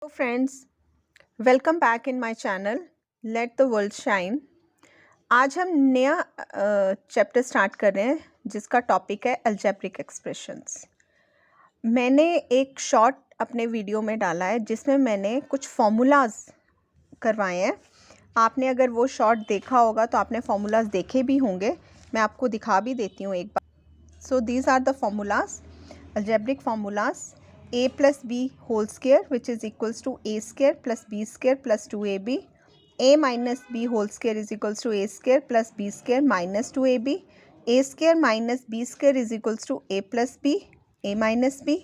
Friends, welcome back in my channel let the world shine. आज हम नया chapter start कर रहे हैं जिसका टॉपिक है अलजेब्रिक एक्सप्रेशंस। मैंने एक शॉर्ट अपने वीडियो में डाला है जिसमें मैंने कुछ फॉर्मूलाज करवाए हैं। आपने अगर वो शॉर्ट देखा होगा तो आपने फॉर्मूलाज देखे भी होंगे। मैं आपको दिखा भी देती हूँ एक बार। So these are the formulas, algebraic formulas. A plus b whole square which is equals to a square plus b square plus 2ab. A minus b whole square is equals to a square plus b square minus 2ab. A square minus b square is equals to a plus b, a minus b.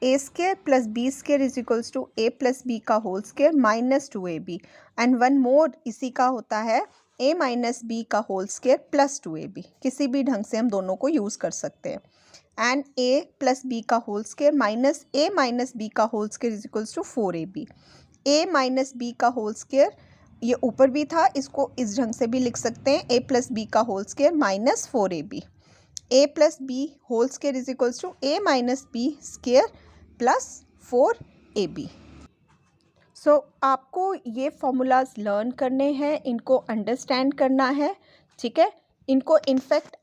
A square plus b square is equals to a plus b का whole square minus 2ab. And one more इसी का होता है a minus b का whole square plus 2ab. किसी भी ढंग से हम दोनों को यूज़ कर सकते हैं। एंड a प्लस बी का whole square minus a minus B का whole square is equals to 4ab। a minus B का होल स्क्वायर ये ऊपर भी था, इसको इस ढंग से भी लिख सकते हैं, a प्लस बी का whole square minus 4ab। a plus B whole square is equals to a minus B square plus 4ab। So आपको ये फॉर्मूलाज लर्न करने हैं, इनको अंडरस्टैंड करना है, ठीक है। इनको इनफैक्ट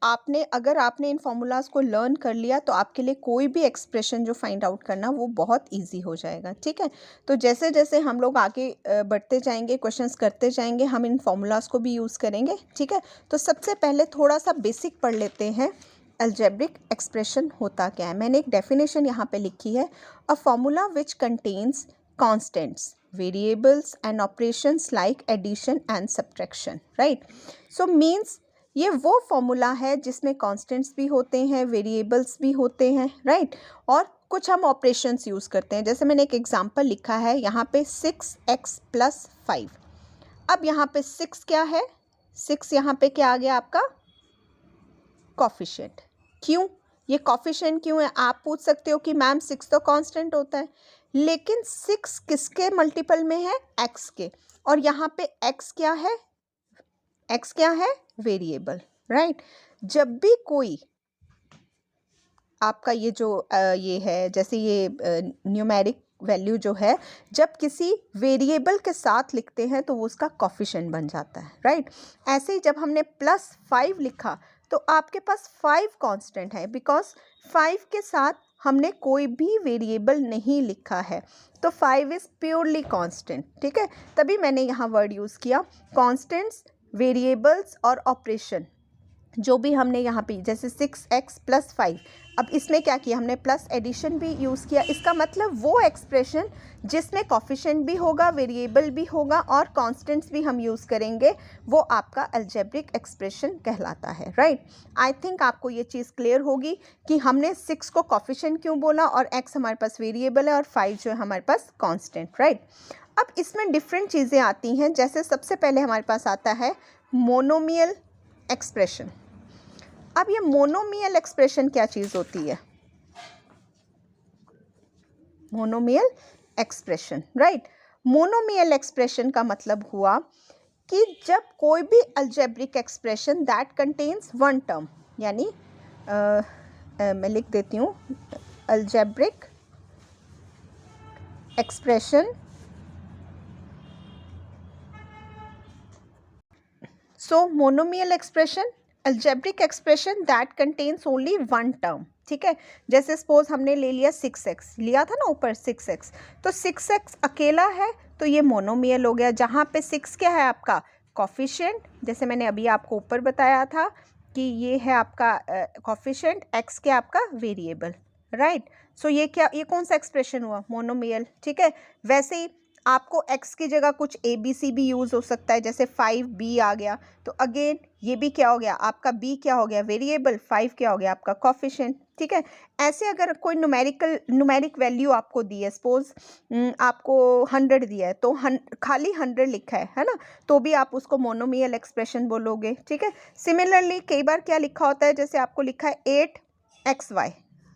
अगर आपने इन फॉर्मूलाज को लर्न कर लिया तो आपके लिए कोई भी एक्सप्रेशन जो फाइंड आउट करना वो बहुत इजी हो जाएगा, ठीक है। तो जैसे जैसे हम लोग आगे बढ़ते जाएंगे, क्वेश्चंस करते जाएंगे, हम इन फॉर्मूलाज को भी यूज़ करेंगे, ठीक है। तो सबसे पहले थोड़ा सा बेसिक पढ़ लेते हैं, अलजेब्रिक एक्सप्रेशन होता क्या है। मैंने एक डेफिनेशन यहाँ पे लिखी है, a formula which contains constants, variables and operations like addition and subtraction, right? So means ये वो फॉर्मूला है जिसमें कॉन्स्टेंट्स भी होते हैं, वेरिएबल्स भी होते हैं, राइट? और कुछ हम ऑपरेशंस यूज़ करते हैं। जैसे मैंने एक एग्जांपल लिखा है यहाँ पे 6x प्लस 5। अब यहाँ पे 6 क्या है? 6 यहाँ पे क्या आ गया आपका? कॉफिशिएंट। क्यों ये कॉफिशिएंट क्यों है? आप पूछ सकते हो कि मैम 6 तो कांस्टेंट होता है, लेकिन 6 किसके मल्टीपल में है? x के। और यहाँ पे x क्या है? x क्या है? Variable, right. जब भी कोई आपका ये जो ये है, जैसे ये न्यूमेरिक वैल्यू जो है, जब किसी वेरिएबल के साथ लिखते हैं तो वो उसका कॉफिशिएंट बन जाता है, राइट। ऐसे ही जब हमने +5 लिखा तो आपके पास 5 कांस्टेंट है, बिकॉज 5 के साथ हमने कोई भी वेरिएबल नहीं लिखा है, तो 5 इज़ प्योरली कांस्टेंट, ठीक है। तभी मैंने यहाँ वर्ड यूज़ किया कांस्टेंट्स, वेरिएबल्स और ऑपरेशन। जो भी हमने यहाँ पे जैसे 6x प्लस 5, अब इसमें क्या किया हमने? प्लस एडिशन भी यूज़ किया। इसका मतलब वो एक्सप्रेशन जिसमें कॉफिशिएंट भी होगा, वेरिएबल भी होगा और कांस्टेंट्स भी हम यूज़ करेंगे, वो आपका अलजेब्रिक एक्सप्रेशन कहलाता है, राइट। आई थिंक आपको ये चीज़ क्लियर होगी कि हमने 6 को कॉफिशिएंट क्यों बोला और x हमारे पास वेरिएबल है और 5 जो है हमारे पास कांस्टेंट, राइट। अब इसमें डिफरेंट चीज़ें आती हैं। जैसे सबसे पहले हमारे पास आता है मोनोमियल एक्सप्रेशन। अब ये मोनोमियल एक्सप्रेशन क्या चीज़ होती है? Monomial expression, right. Monomial expression का मतलब हुआ कि जब कोई भी algebraic expression that contains one term, यानी मैं लिख देती हूँ, algebraic expression, so monomial expression, algebraic expression that contains only one term, ठीक है। जैसे सपोज हमने ले लिया 6x, लिया था ना ऊपर 6x, तो 6x अकेला है तो ये मोनोमियल हो गया। जहाँ पे 6 क्या है आपका? कॉफिशिएंट, जैसे मैंने अभी आपको ऊपर बताया था कि ये है आपका कॉफिशिएंट, x क्या आपका? Variable, right. सो ये क्या, ये कौन सा एक्सप्रेशन हुआ? मोनोमियल, ठीक है। वैसे ही आपको x की जगह कुछ a b c भी यूज़ हो सकता है, जैसे 5b आ गया, तो अगेन ये भी क्या हो गया आपका? b क्या हो गया? वेरिएबल। 5 क्या हो गया आपका? कॉफिशिएंट, ठीक है। ऐसे अगर कोई न्यूमेरिक वैल्यू आपको दी है, सपोज आपको 100 दिया है तो खाली 100 लिखा है ना, तो भी आप उसको मोनोमियल एक्सप्रेशन बोलोगे, ठीक है। सिमिलरली कई बार क्या लिखा होता है, जैसे आपको लिखा है 8xy,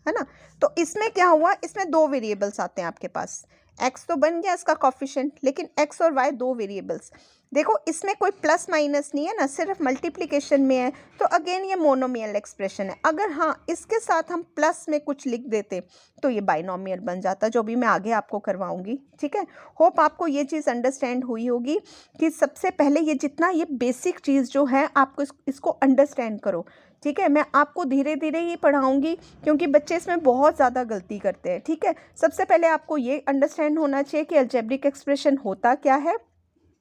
है ना, तो इसमें क्या हुआ? इसमें 2 वेरिएबल्स आते हैं आपके पास, एक्स तो बन गया इसका कॉफिशेंट, लेकिन एक्स और वाई दो वेरिएबल्स। देखो इसमें कोई प्लस माइनस नहीं है ना, सिर्फ मल्टीप्लिकेशन में है, तो अगेन ये मोनोमियल एक्सप्रेशन है। अगर हाँ इसके साथ हम प्लस में कुछ लिख देते तो ये बाइनोमियल बन जाता, जो भी मैं आगे आपको करवाऊंगी। ठीक है, होप आपको ये चीज़ अंडरस्टैंड हुई होगी कि सबसे पहले ये जितना ये बेसिक चीज़ जो है आपको इसको अंडरस्टैंड करो। ठीक है, मैं आपको धीरे धीरे ही पढ़ाऊंगी क्योंकि बच्चे इसमें बहुत ज़्यादा गलती करते हैं। ठीक है, सबसे पहले आपको ये अंडरस्टैंड होना चाहिए कि अलजेब्रिक एक्सप्रेशन होता क्या है,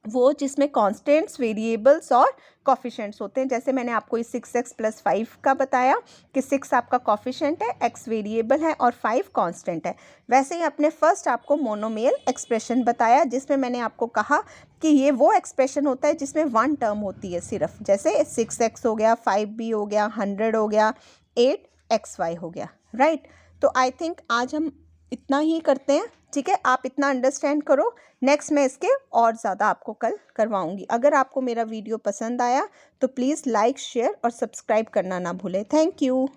वो जिसमें कांस्टेंट्स, वेरिएबल्स और कॉफिशेंट्स होते हैं। जैसे मैंने आपको इस 6x + 5 का बताया कि 6 आपका कॉफिशेंट है, x वेरिएबल है और 5 कांस्टेंट है। वैसे ही अपने फर्स्ट आपको मोनोमियल एक्सप्रेशन बताया जिसमें मैंने आपको कहा कि ये वो एक्सप्रेशन होता है जिसमें वन टर्म होती है सिर्फ, जैसे 6x हो गया, 5b हो गया, 100 हो गया, 8xy हो गया। राइट, तो आई थिंक आज हम इतना ही करते हैं। ठीक है, आप इतना अंडरस्टैंड करो, नेक्स्ट मैं इसके और ज़्यादा आपको कल करवाऊंगी। अगर आपको मेरा वीडियो पसंद आया तो प्लीज़ लाइक, शेयर और सब्सक्राइब करना ना भूलें। Thank you.